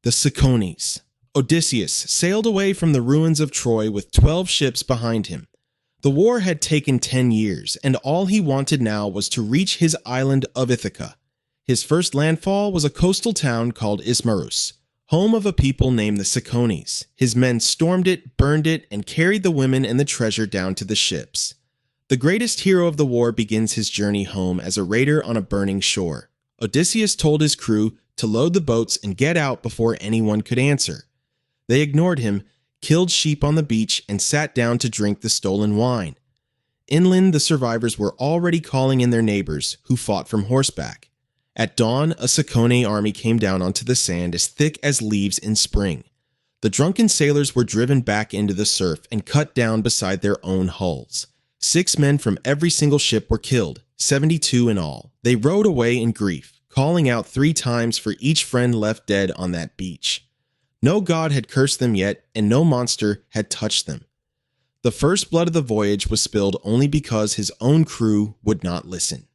The Cicones. Odysseus sailed away from the ruins of Troy with 12 ships behind him. The war had taken 10 years, and all he wanted now was to reach his island of Ithaca. His first landfall was a coastal town called Ismarus, home of a people named the Cicones. His men stormed it, burned it, and carried the women and the treasure down to the ships. The greatest hero of the war begins his journey home as a raider on a burning shore. Odysseus told his crew to load the boats and get out before anyone could answer. They ignored him, killed sheep on the beach, and sat down to drink the stolen wine. Inland, the survivors were already calling in their neighbors, who fought from horseback. At dawn, a Cicone army came down onto the sand as thick as leaves in spring. The drunken sailors were driven back into the surf and cut down beside their own hulls. 6 men from every single ship were killed, 72 in all. They rowed away in grief, calling out 3 times for each friend left dead on that beach. No god had cursed them yet, and no monster had touched them. The first blood of the voyage was spilled only because his own crew would not listen.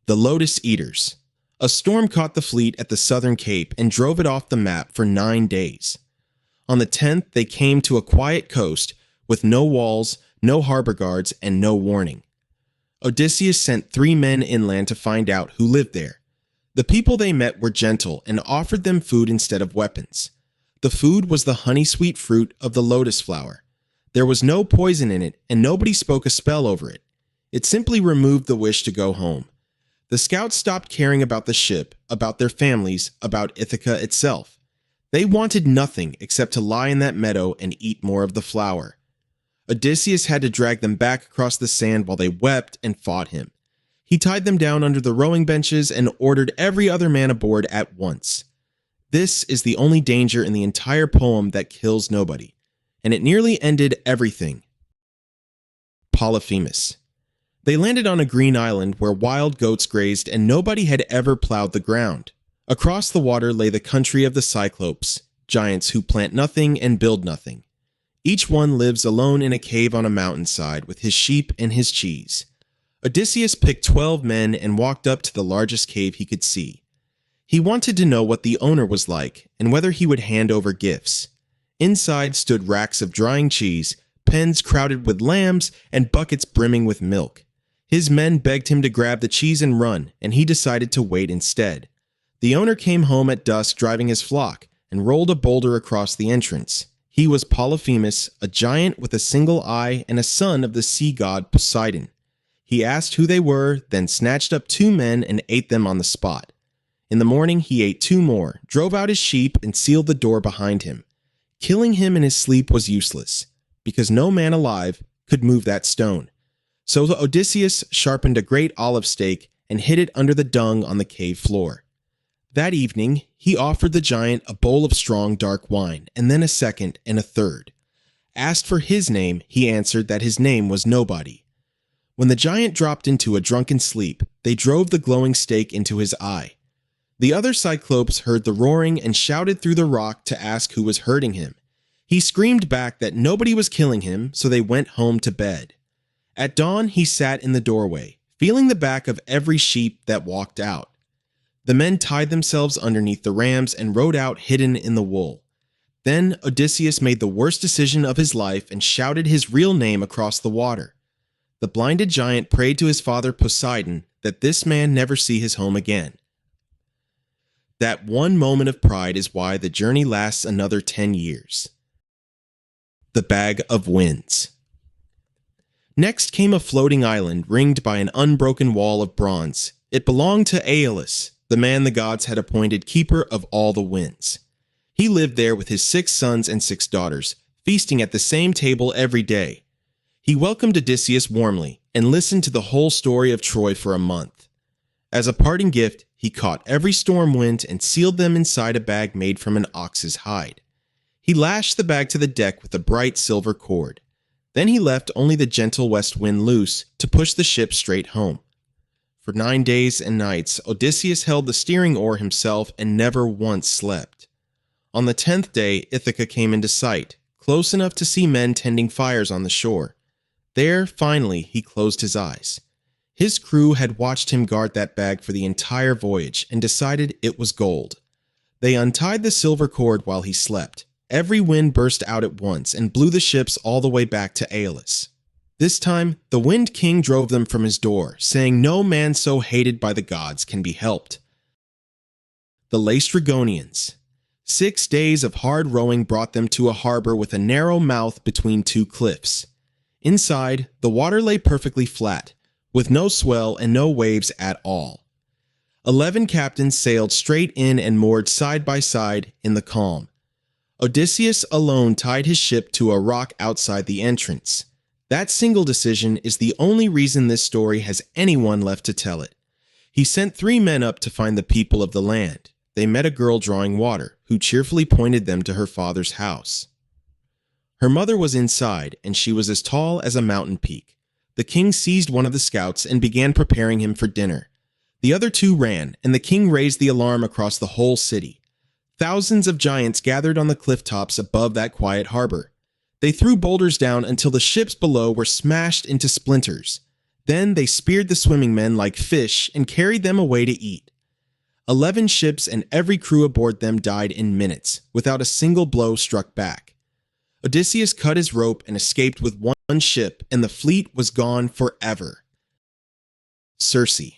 The Lotus-Eaters. A storm caught the fleet at the southern cape and drove it off the map for 9 days. On the 10th, they came to a quiet coast with no walls, no harbor guards, and no warning. Odysseus sent 3 men inland to find out who lived there. The people they met were gentle and offered them food instead of weapons. The food was the honey-sweet fruit of the lotus flower. There was no poison in it, and nobody spoke a spell over it. It simply removed the wish to go home. The scouts stopped caring about the ship, about their families, about Ithaca itself. They wanted nothing except to lie in that meadow and eat more of the flower. Odysseus had to drag them back across the sand while they wept and fought him. He tied them down under the rowing benches and ordered every other man aboard at once. This is the only danger in the entire poem that kills nobody, and it nearly ended everything. Polyphemus. They landed on a green island where wild goats grazed and nobody had ever plowed the ground. Across the water lay the country of the Cyclopes, giants who plant nothing and build nothing. Each one lives alone in a cave on a mountainside with his sheep and his cheese. Odysseus picked 12 men and walked up to the largest cave he could see. He wanted to know what the owner was like and whether he would hand over gifts. Inside stood racks of drying cheese, pens crowded with lambs, and buckets brimming with milk. His men begged him to grab the cheese and run, and he decided to wait instead. The owner came home at dusk driving his flock and rolled a boulder across the entrance. He was Polyphemus, a giant with a single eye and a son of the sea god Poseidon. He asked who they were, then snatched up 2 men and ate them on the spot. In the morning, he ate 2 more, drove out his sheep, and sealed the door behind him. Killing him in his sleep was useless, because no man alive could move that stone. So Odysseus sharpened a great olive stake and hid it under the dung on the cave floor. That evening, he offered the giant a bowl of strong dark wine, and then a second and a third. Asked for his name, he answered that his name was Nobody. When the giant dropped into a drunken sleep, they drove the glowing stake into his eye. The other Cyclopes heard the roaring and shouted through the rock to ask who was hurting him. He screamed back that nobody was killing him, so they went home to bed. At dawn, he sat in the doorway, feeling the back of every sheep that walked out. The men tied themselves underneath the rams and rode out hidden in the wool. Then Odysseus made the worst decision of his life and shouted his real name across the water. The blinded giant prayed to his father Poseidon that this man never see his home again. That one moment of pride is why the journey lasts another 10 years. The Bag of Winds. Next came a floating island ringed by an unbroken wall of bronze. It belonged to Aeolus, the man the gods had appointed keeper of all the winds. He lived there with his 6 sons and 6 daughters, feasting at the same table every day. He welcomed Odysseus warmly and listened to the whole story of Troy for a month. As a parting gift, he caught every storm wind and sealed them inside a bag made from an ox's hide. He lashed the bag to the deck with a bright silver cord. Then he left only the gentle west wind loose to push the ship straight home. For 9 days and nights, Odysseus held the steering oar himself and never once slept. On the 10th day, Ithaca came into sight, close enough to see men tending fires on the shore. There, finally, he closed his eyes. His crew had watched him guard that bag for the entire voyage and decided it was gold. They untied the silver cord while he slept. Every wind burst out at once and blew the ships all the way back to Aeolus. This time, the Wind King drove them from his door, saying no man so hated by the gods can be helped. The Laestrygonians. 6 days of hard rowing brought them to a harbor with a narrow mouth between 2 cliffs. Inside, the water lay perfectly flat, with no swell and no waves at all. 11 captains sailed straight in and moored side by side in the calm. Odysseus alone tied his ship to a rock outside the entrance. That single decision is the only reason this story has anyone left to tell it. He sent 3 men up to find the people of the land. They met a girl drawing water, who cheerfully pointed them to her father's house. Her mother was inside, and she was as tall as a mountain peak. The king seized one of the scouts and began preparing him for dinner. The other 2 ran, and the king raised the alarm across the whole city. Thousands of giants gathered on the cliff tops above that quiet harbor. They threw boulders down until the ships below were smashed into splinters. Then they speared the swimming men like fish and carried them away to eat. 11 ships and every crew aboard them died in minutes, without a single blow struck back. Odysseus cut his rope and escaped with one ship, and the fleet was gone forever. Circe.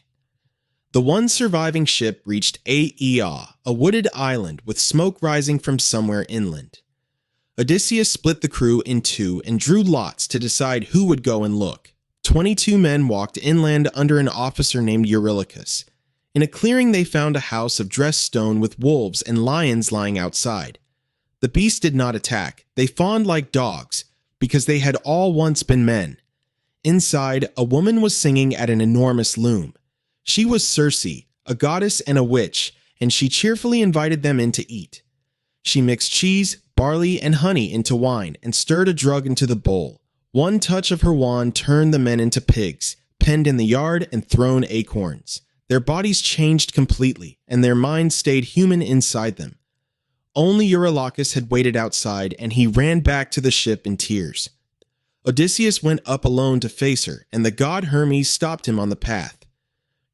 The one surviving ship reached Aea, a wooded island with smoke rising from somewhere inland. Odysseus split the crew in 2 and drew lots to decide who would go and look. 22 men walked inland under an officer named Eurylochus. In a clearing they found a house of dressed stone with wolves and lions lying outside. The beasts did not attack. They fawned like dogs, because they had all once been men. Inside, a woman was singing at an enormous loom. She was Circe, a goddess and a witch, and she cheerfully invited them in to eat. She mixed cheese, barley, and honey into wine and stirred a drug into the bowl. One touch of her wand turned the men into pigs, penned in the yard and thrown acorns. Their bodies changed completely, and their minds stayed human inside them. Only Eurylochus had waited outside, and he ran back to the ship in tears. Odysseus went up alone to face her, and the god Hermes stopped him on the path.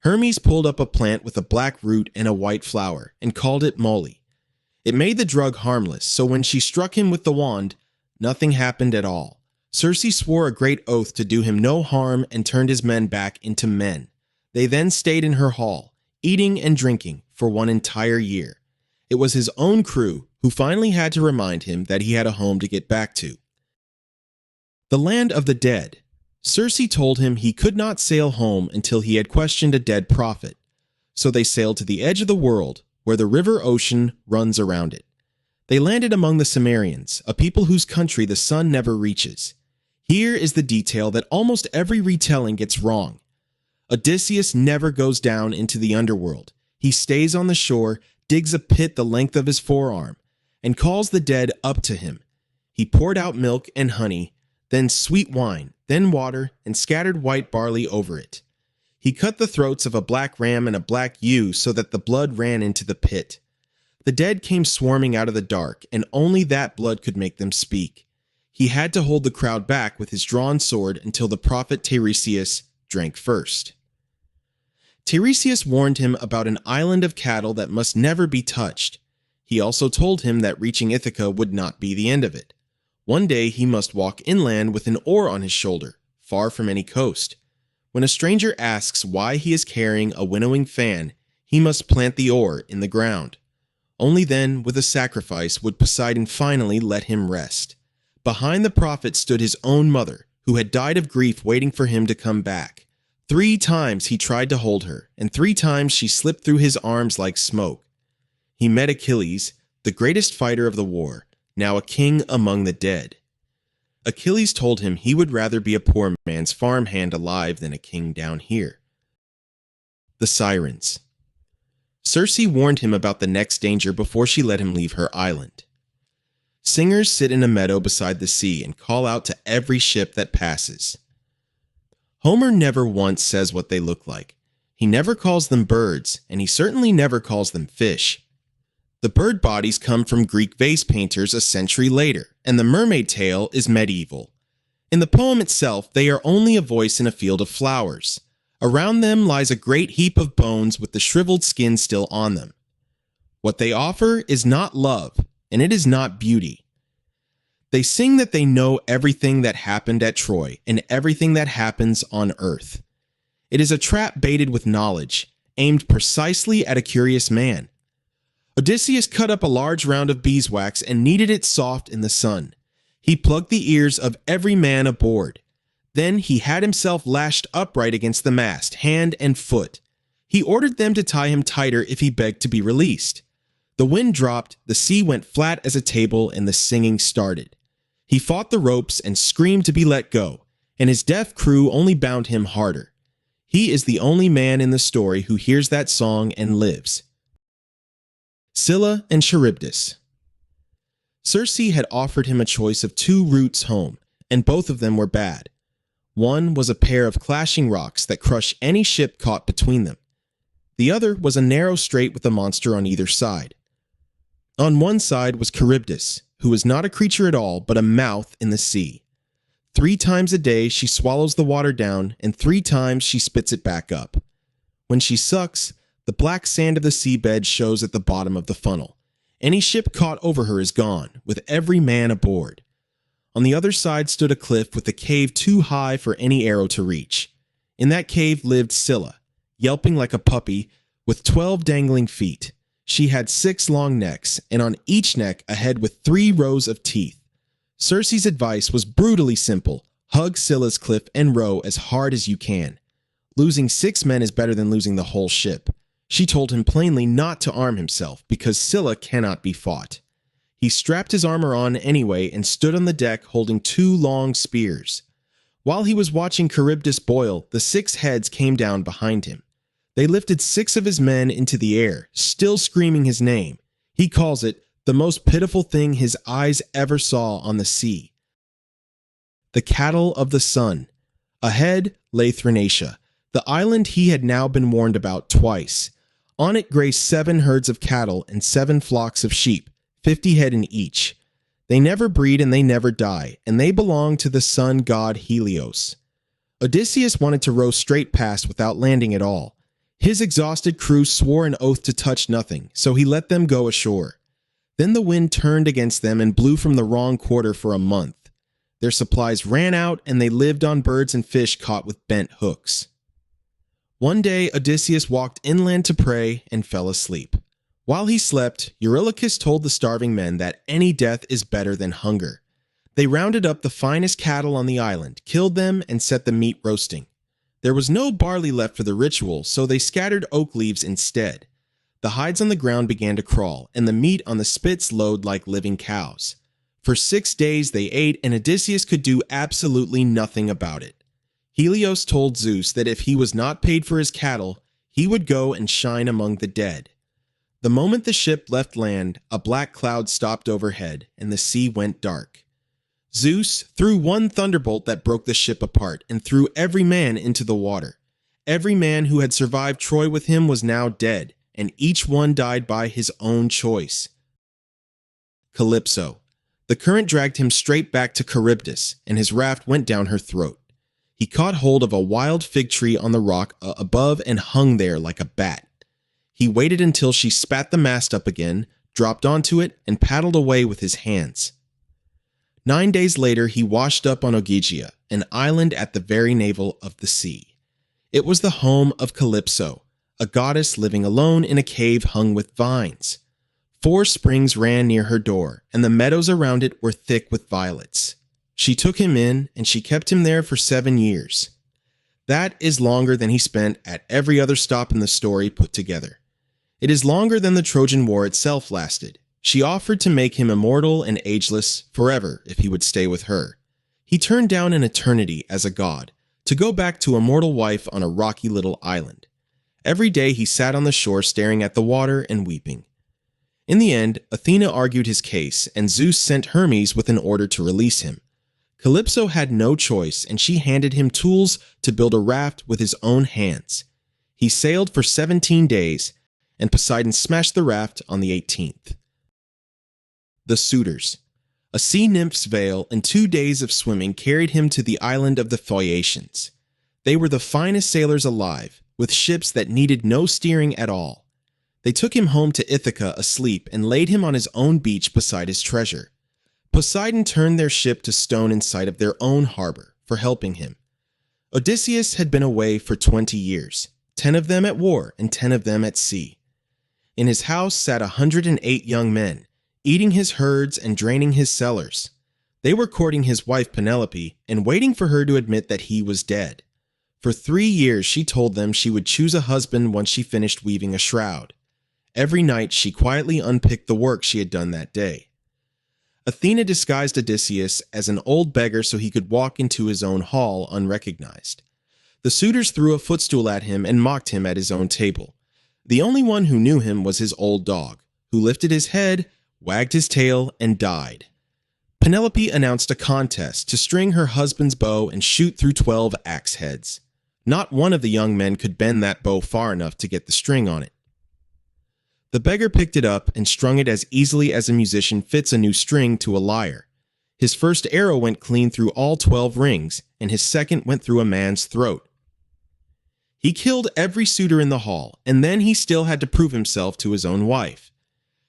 Hermes pulled up a plant with a black root and a white flower, and called it moly. It made the drug harmless, so when she struck him with the wand, nothing happened at all. Circe swore a great oath to do him no harm and turned his men back into men. They then stayed in her hall, eating and drinking, for 1 entire year. It was his own crew who finally had to remind him that he had a home to get back to. The land of the dead. Circe told him he could not sail home until he had questioned a dead prophet. So they sailed to the edge of the world, where the river ocean runs around it. They landed among the Cimmerians, a people whose country the sun never reaches. Here is the detail that almost every retelling gets wrong. Odysseus never goes down into the underworld. He stays on the shore, digs a pit the length of his forearm, and calls the dead up to him. He poured out milk and honey, then sweet wine, then water, and scattered white barley over it. He cut the throats of a black ram and a black ewe so that the blood ran into the pit. The dead came swarming out of the dark, and only that blood could make them speak. He had to hold the crowd back with his drawn sword until the prophet Tiresias drank first. Tiresias warned him about an island of cattle that must never be touched. He also told him that reaching Ithaca would not be the end of it. One day he must walk inland with an oar on his shoulder, far from any coast. When a stranger asks why he is carrying a winnowing fan, he must plant the oar in the ground. Only then, with a sacrifice, would Poseidon finally let him rest. Behind the prophet stood his own mother, who had died of grief waiting for him to come back. 3 times he tried to hold her, and 3 times she slipped through his arms like smoke. He met Achilles, the greatest fighter of the war, now a king among the dead. Achilles told him he would rather be a poor man's farmhand alive than a king down here. The Sirens. Circe warned him about the next danger before she let him leave her island. Singers sit in a meadow beside the sea and call out to every ship that passes. Homer never once says what they look like. He never calls them birds, and he certainly never calls them fish. The bird bodies come from Greek vase painters a century later, and the mermaid tale is medieval. In the poem itself, they are only a voice in a field of flowers. Around them lies a great heap of bones with the shriveled skin still on them. What they offer is not love, and it is not beauty. They sing that they know everything that happened at Troy and everything that happens on earth. It is a trap baited with knowledge, aimed precisely at a curious man. Odysseus cut up a large round of beeswax and kneaded it soft in the sun. He plugged the ears of every man aboard. Then he had himself lashed upright against the mast, hand and foot. He ordered them to tie him tighter if he begged to be released. The wind dropped, the sea went flat as a table, and the singing started. He fought the ropes and screamed to be let go, and his deaf crew only bound him harder. He is the only man in the story who hears that song and lives. Scylla and Charybdis. Circe had offered him a choice of 2 routes home, and both of them were bad. One was a pair of clashing rocks that crush any ship caught between them. The other was a narrow strait with a monster on either side. On one side was Charybdis, who is not a creature at all but a mouth in the sea. 3 times a day she swallows the water down, and 3 times she spits it back up. When she sucks, the black sand of the seabed shows at the bottom of the funnel. Any ship caught over her is gone, with every man aboard. On the other side stood a cliff with a cave too high for any arrow to reach. In that cave lived Scylla, yelping like a puppy, with 12 dangling feet. She had 6 long necks, and on each neck a head with 3 rows of teeth. Circe's advice was brutally simple: hug Scylla's cliff and row as hard as you can. Losing 6 men is better than losing the whole ship. She told him plainly not to arm himself, because Scylla cannot be fought. He strapped his armor on anyway and stood on the deck holding 2 long spears. While he was watching Charybdis boil, the 6 heads came down behind him. They lifted 6 of his men into the air, still screaming his name. He calls it the most pitiful thing his eyes ever saw on the sea. The cattle of the sun. Ahead lay Thrinacia, the island he had now been warned about twice. On it grazed 7 herds of cattle and 7 flocks of sheep, 50 head in each. They never breed and they never die, and they belong to the sun god Helios. Odysseus wanted to row straight past without landing at all. His exhausted crew swore an oath to touch nothing, so he let them go ashore. Then the wind turned against them and blew from the wrong quarter for a month. Their supplies ran out, and they lived on birds and fish caught with bent hooks. One day Odysseus walked inland to pray and fell asleep. While he slept, Eurylochus told the starving men that any death is better than hunger. They rounded up the finest cattle on the island, killed them, and set the meat roasting. There was no barley left for the ritual, so they scattered oak leaves instead. The hides on the ground began to crawl, and the meat on the spits lowed like living cows. For 6 days they ate, and Odysseus could do absolutely nothing about it. Helios told Zeus that if he was not paid for his cattle, he would go and shine among the dead. The moment the ship left land, a black cloud stopped overhead, and the sea went dark. Zeus threw one thunderbolt that broke the ship apart and threw every man into the water. Every man who had survived Troy with him was now dead, and each one died by his own choice. Calypso. The current dragged him straight back to Charybdis, and his raft went down her throat. He caught hold of a wild fig tree on the rock above and hung there like a bat. He waited until she spat the mast up again, dropped onto it, and paddled away with his hands. 9 days later, he washed up on Ogygia, an island at the very navel of the sea. It was the home of Calypso, a goddess living alone in a cave hung with vines. 4 springs ran near her door, and the meadows around it were thick with violets. She took him in, and she kept him there for 7 years. That is longer than he spent at every other stop in the story put together. It is longer than the Trojan War itself lasted. She offered to make him immortal and ageless forever if he would stay with her. He turned down an eternity as a god, to go back to a mortal wife on a rocky little island. Every day he sat on the shore staring at the water and weeping. In the end, Athena argued his case, and Zeus sent Hermes with an order to release him. Calypso had no choice, and she handed him tools to build a raft with his own hands. He sailed for 17 days, and Poseidon smashed the raft on the 18th. The Suitors. A sea nymph's veil and 2 days of swimming carried him to the island of the Phaeacians. They were the finest sailors alive, with ships that needed no steering at all. They took him home to Ithaca asleep and laid him on his own beach beside his treasure. Poseidon turned their ship to stone in sight of their own harbor for helping him. Odysseus had been away for 20 years, 10 of them at war and 10 of them at sea. In his house sat 108 young men, eating his herds and draining his cellars. They were courting his wife Penelope and waiting for her to admit that he was dead. For 3 years she told them she would choose a husband once she finished weaving a shroud. Every night she quietly unpicked the work she had done that day. Athena disguised Odysseus as an old beggar so he could walk into his own hall unrecognized. The suitors threw a footstool at him and mocked him at his own table. The only one who knew him was his old dog, who lifted his head, wagged his tail, and died. Penelope announced a contest to string her husband's bow and shoot through 12 axe heads. Not one of the young men could bend that bow far enough to get the string on it. The beggar picked it up and strung it as easily as a musician fits a new string to a lyre. His first arrow went clean through all 12 rings, and his second went through a man's throat. He killed every suitor in the hall, and then he still had to prove himself to his own wife.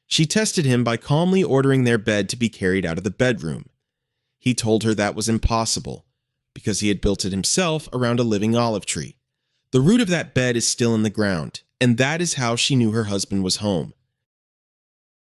She tested him by calmly ordering their bed to be carried out of the bedroom. He told her that was impossible, because he had built it himself around a living olive tree. The root of that bed is still in the ground, and that is how she knew her husband was home.